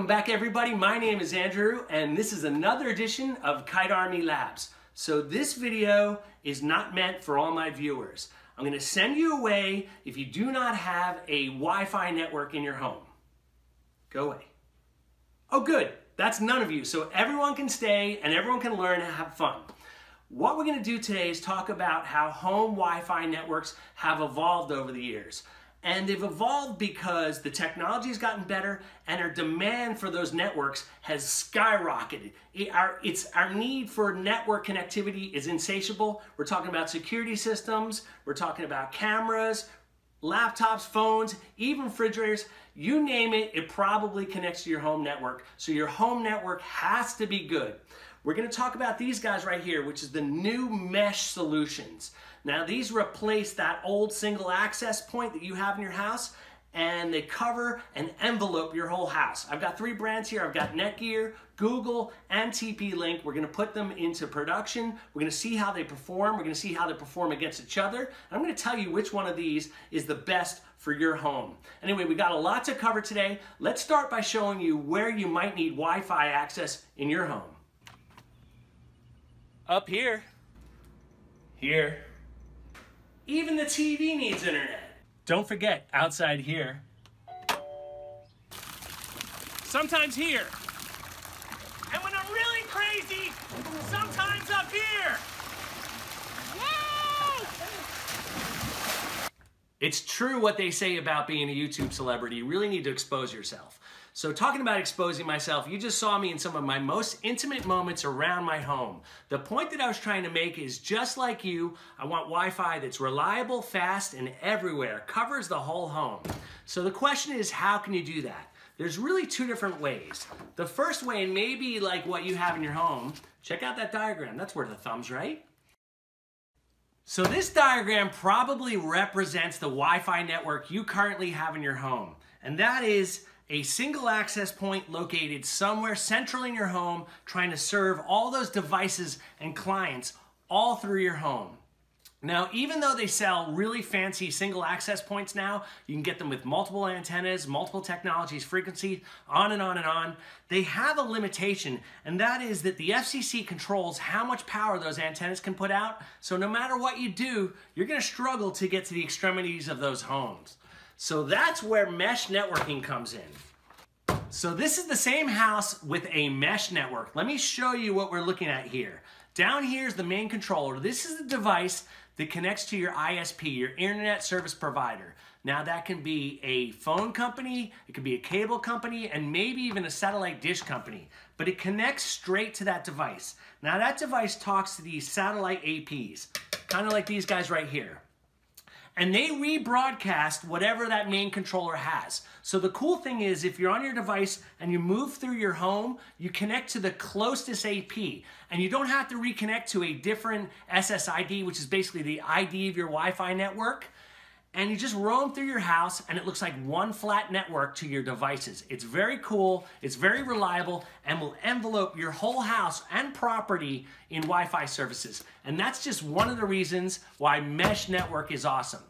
Welcome back, everybody. My name is Andrew, and this is another edition of Kite Army Labs. So this video is not meant for all my viewers. I'm going to send you away if you do not have a Wi-Fi network in your home. Go away. Oh, good. That's none of you. So everyone can stay and everyone can learn and have fun. What we're going to do today is talk about how home Wi-Fi networks have evolved over the years. And they've evolved because the technology has gotten better and our demand for those networks has skyrocketed. Our need for network connectivity is insatiable. We're talking about security systems, we're talking about cameras, laptops, phones, even refrigerators. You name it, it probably connects to your home network. So your home network has to be good. We're going to talk about these guys right here, which is the new mesh solutions. Now these replace that old single access point that you have in your house, and they cover and envelope your whole house. I've got 3 brands here. I've got Netgear, Google, and TP-Link. We're going to put them into production. We're going to see how they perform. We're going to see how they perform against each other. I'm going to tell you which one of these is the best for your home. Anyway, we got a lot to cover today. Let's start by showing you where you might need Wi-Fi access in your home. Up here. Here. Even the TV needs internet. Don't forget, outside here. Sometimes here. And when I'm really crazy, sometimes up here. Yay! It's true what they say about being a YouTube celebrity. You really need to expose yourself. So talking about exposing myself, you just saw me in some of my most intimate moments around my home. The point that I was trying to make is just like you, I want Wi-Fi that's reliable, fast, and everywhere, covers the whole home. So the question is, how can you do that? There's really 2 different ways. The first way, and maybe like what you have in your home, check out that diagram. That's worth a thumbs, right? So this diagram probably represents the Wi-Fi network you currently have in your home. And that is a single access point located somewhere central in your home, trying to serve all those devices and clients all through your home. Now, even though they sell really fancy single access points now, you can get them with multiple antennas, multiple technologies, frequency, on and on and on, they have a limitation, and that is that the FCC controls how much power those antennas can put out, so no matter what you do, you're going to struggle to get to the extremities of those homes. So that's where mesh networking comes in. So this is the same house with a mesh network. Let me show you what we're looking at here. Down here is the main controller. This is the device that connects to your ISP, your internet service provider. Now that can be a phone company, it can be a cable company, and maybe even a satellite dish company. But it connects straight to that device. Now that device talks to these satellite APs, kind of like these guys right here. And they rebroadcast whatever that main controller has. So the cool thing is, if you're on your device and you move through your home, you connect to the closest AP. And you don't have to reconnect to a different SSID, which is basically the ID of your Wi-Fi network. And you just roam through your house and it looks like one flat network to your devices. It's very cool, it's very reliable, and will envelope your whole house and property in Wi-Fi services. And that's just one of the reasons why mesh network is awesome.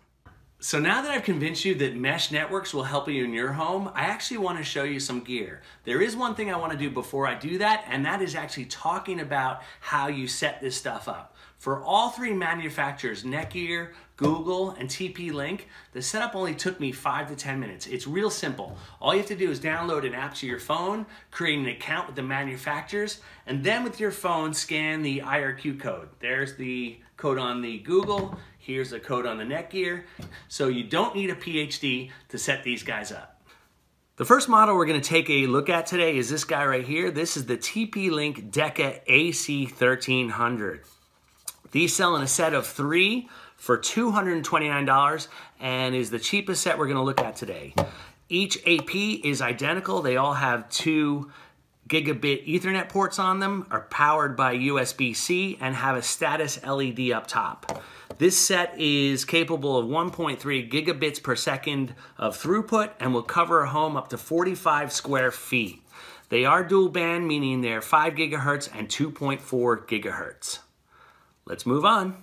So now that I've convinced you that mesh networks will help you in your home, I actually want to show you some gear. There is one thing I want to do before I do that, and that is actually talking about how you set this stuff up. For all 3 manufacturers, Netgear, Google, and TP-Link, the setup only took me 5 to 10 minutes. It's real simple. All you have to do is download an app to your phone, create an account with the manufacturers, and then with your phone, scan the IRQ code. There's the code on the Google, here's the code on the Netgear. So you don't need a PhD to set these guys up. The first model we're going to take a look at today is this guy right here. This is the TP-Link Deka AC1300. These sell in a set of 3 for $229 and is the cheapest set we're going to look at today. Each AP is identical. They all have 2 gigabit Ethernet ports on them, are powered by USB-C, and have a status LED up top. This set is capable of 1.3 gigabits per second of throughput and will cover a home up to 45 square feet. They are dual band, meaning they're 5 gigahertz and 2.4 gigahertz. Let's move on.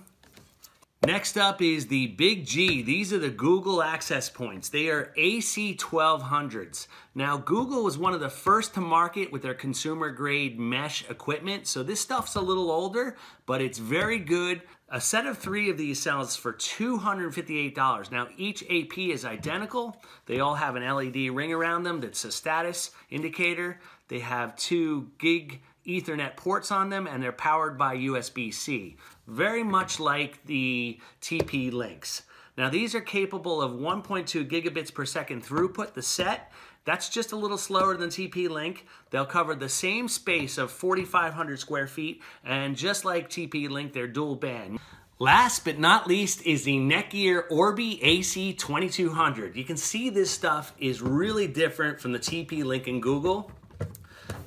Next up is the Big G. These are the Google access points. They are AC1200s. Now, Google was one of the first to market with their consumer grade mesh equipment. So this stuff's a little older, but it's very good. A set of 3 of these sells for $258. Now, each AP is identical. They all have an LED ring around them that's a status indicator. They have 2 gig Ethernet ports on them, and they're powered by USB-C. Very much like the TP-Links. Now, these are capable of 1.2 gigabits per second throughput, the set. That's just a little slower than TP-Link. They'll cover the same space of 4,500 square feet, and just like TP-Link, they're dual band. Last but not least is the Netgear Orbi AC2200. You can see this stuff is really different from the TP-Link and Google.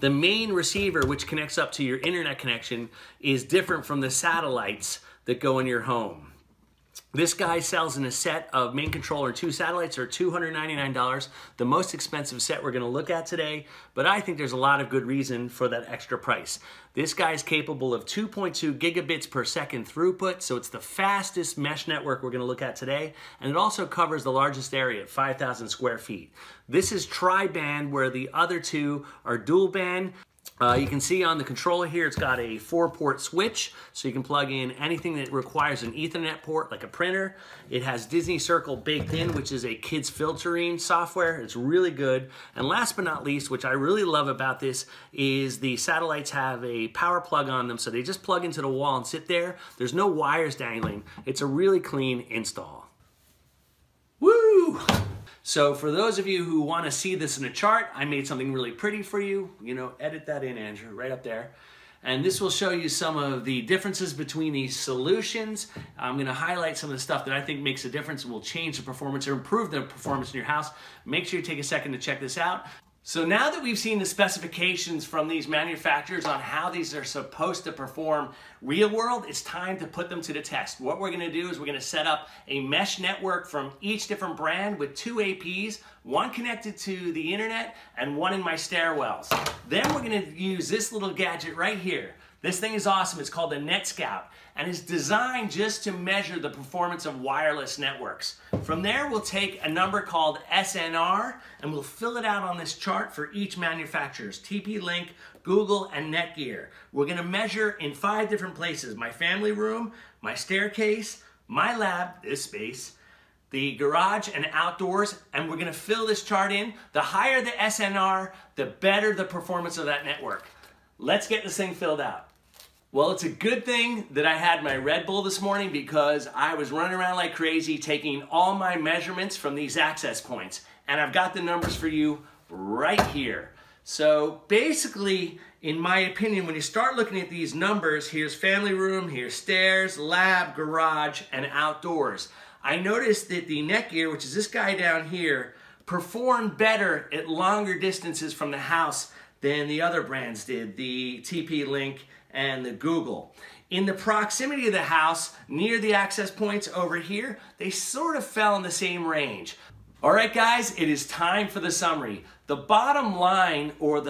The main receiver, which connects up to your internet connection, is different from the satellites that go in your home. This guy sells in a set of main controller 2 satellites or $299, the most expensive set we're gonna look at today, but I think there's a lot of good reason for that extra price. This guy's capable of 2.2 gigabits per second throughput, so it's the fastest mesh network we're gonna look at today, and it also covers the largest area at 5,000 square feet. This is tri-band, where the other 2 are dual band. You can see on the controller here, it's got a 4-port switch, so you can plug in anything that requires an Ethernet port, like a printer. It has Disney Circle baked in, which is a kids filtering software. It's really good. And last but not least, which I really love about this, is the satellites have a power plug on them, so they just plug into the wall and sit there. There's no wires dangling. It's a really clean install. Woo! So for those of you who want to see this in a chart, I made something really pretty for you. You know, edit that in, Andrew, right up there. And this will show you some of the differences between these solutions. I'm going to highlight some of the stuff that I think makes a difference and will change the performance or improve the performance in your house. Make sure you take a second to check this out. So now that we've seen the specifications from these manufacturers on how these are supposed to perform real world, it's time to put them to the test. What we're gonna do is we're gonna set up a mesh network from each different brand with 2 APs, one connected to the internet and one in my stairwells. Then we're gonna use this little gadget right here. This thing is awesome. It's called the NetScout, and it's designed just to measure the performance of wireless networks. From there, we'll take a number called SNR, and we'll fill it out on this chart for each manufacturer's TP-Link, Google, and Netgear. We're gonna measure in 5 different places: my family room, my staircase, my lab, this space, the garage and outdoors, and we're gonna fill this chart in. The higher the SNR, the better the performance of that network. Let's get this thing filled out. Well, it's a good thing that I had my Red Bull this morning, because I was running around like crazy taking all my measurements from these access points, and I've got the numbers for you right here. So basically, in my opinion, when you start looking at these numbers, here's family room, here's stairs, lab, garage, and outdoors. I noticed that the Netgear, which is this guy down here, performed better at longer distances from the house than the other brands did, the TP-Link and the Google. In the proximity of the house, near the access points over here, they sort of fell in the same range. All right, guys, it is time for the summary. The bottom line, or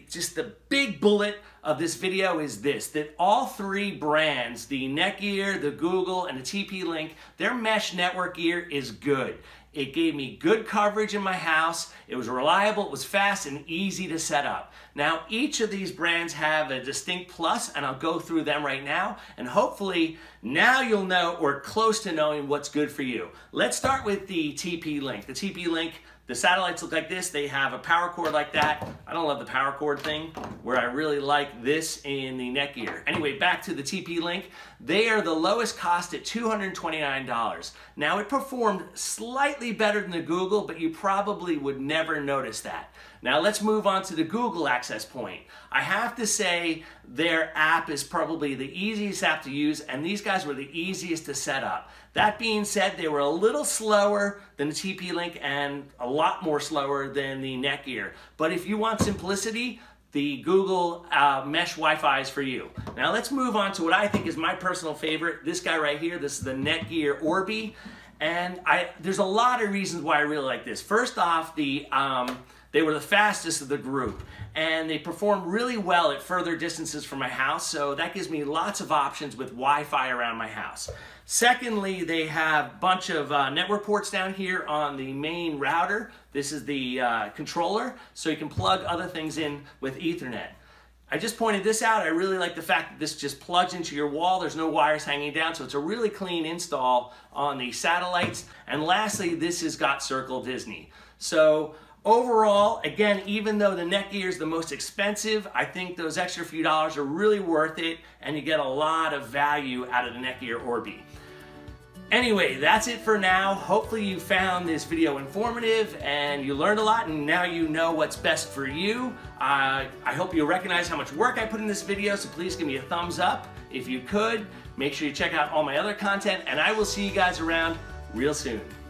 just the big bullet of this video, is this: that all 3 brands, the Netgear, the Google, and the TP-Link, their mesh network gear is good. It gave me good coverage in my house. It was reliable, it was fast, and easy to set up. Now, each of these brands have a distinct plus, and I'll go through them right now, and hopefully now you'll know, or close to knowing, what's good for you. Let's start with the TP-Link. The TP-Link, the satellites look like this. They have a power cord like that. I don't love the power cord thing, where I really like this in the Netgear. Anyway, back to the TP-Link. They are the lowest cost at $229. Now, it performed slightly better than the Google, but you probably would never notice that. Now, let's move on to the Google access point. I have to say their app is probably the easiest app to use, and these guys were the easiest to set up. That being said, they were a little slower than the TP-Link and a lot more slower than the Netgear. But if you want simplicity, the Google Mesh Wi-Fi is for you. Now let's move on to what I think is my personal favorite. This guy right here, this is the Netgear Orbi. And there's a lot of reasons why I really like this. First off, the They were the fastest of the group, and they perform really well at further distances from my house, so that gives me lots of options with Wi-Fi around my house. Secondly, they have a bunch of network ports down here on the main router. This is the controller, so you can plug other things in with Ethernet. I just pointed this out. I really like the fact that this just plugs into your wall. There's no wires hanging down, so it's a really clean install on the satellites. And lastly, this has got Circle Disney. So overall, again, even though the Netgear is the most expensive, I think those extra few dollars are really worth it, and you get a lot of value out of the Netgear Orbi. Anyway, that's it for now. Hopefully you found this video informative and you learned a lot, and now you know what's best for you. I hope you recognize how much work I put in this video, so please give me a thumbs up if you could. Make sure you check out all my other content, and I will see you guys around real soon.